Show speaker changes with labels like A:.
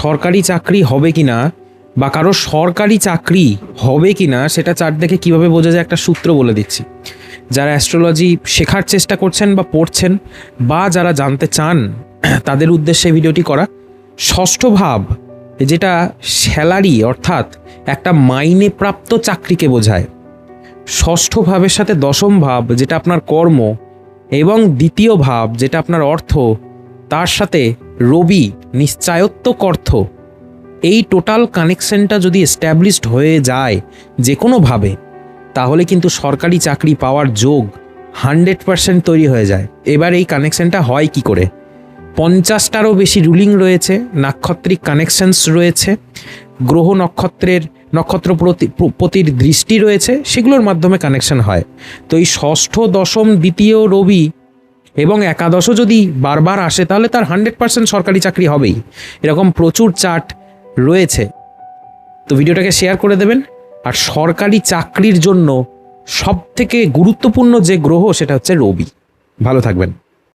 A: সরকারি চাকরি হবে কিনা বা কারো সরকারি চাকরি হবে কিনা সেটা চার্ট দেখে কীভাবে বোঝা যায় একটা সূত্র বলে দিচ্ছি। যারা অ্যাস্ট্রোলজি শেখার চেষ্টা করছেন বা পড়ছেন বা যারা জানতে চান তাদের উদ্দেশ্যে ভিডিওটি করা। ষষ্ঠ ভাব যেটা স্যালারি অর্থাৎ একটা মাইনে প্রাপ্ত চাকরিকে বোঝায়, ষষ্ঠ ভাবের সাথে দশম ভাব যেটা আপনার কর্ম, এবং দ্বিতীয় ভাব যেটা আপনার অর্থ, তার সাথে রবি নিশ্চয়ত্বক অর্থ, এই টোটাল কানেকশনটা যদি এস্টাবলিশড হয়ে যায় যে কোনোভাবে, তাহলে কিন্তু সরকারি চাকরি পাওয়ার যোগ 100% তৈরি হয়ে যায়। এবার এই কানেকশনটা হয় কি করে? 50টারও বেশি রুলিং রয়েছে, নাক্ষত্রিক কানেকশনস রয়েছে, গ্রহ নক্ষত্রপতির দৃষ্টি রয়েছে, সেগুলোর মাধ্যমে কানেকশন হয়। তো এই ষষ্ঠ, দশম, দ্বিতীয় রবি এবং একাদশও যদি বারবার আসে তাহলে তার 100% সরকারি চাকরি হবেই। এরকম প্রচুর চার্ট রয়েছে। তো ভিডিওটাকে শেয়ার করে দেবেন। আর সরকারি চাকরির জন্য সবথেকে গুরুত্বপূর্ণ যে গ্রহ সেটা হচ্ছে রবি। ভালো থাকবেন।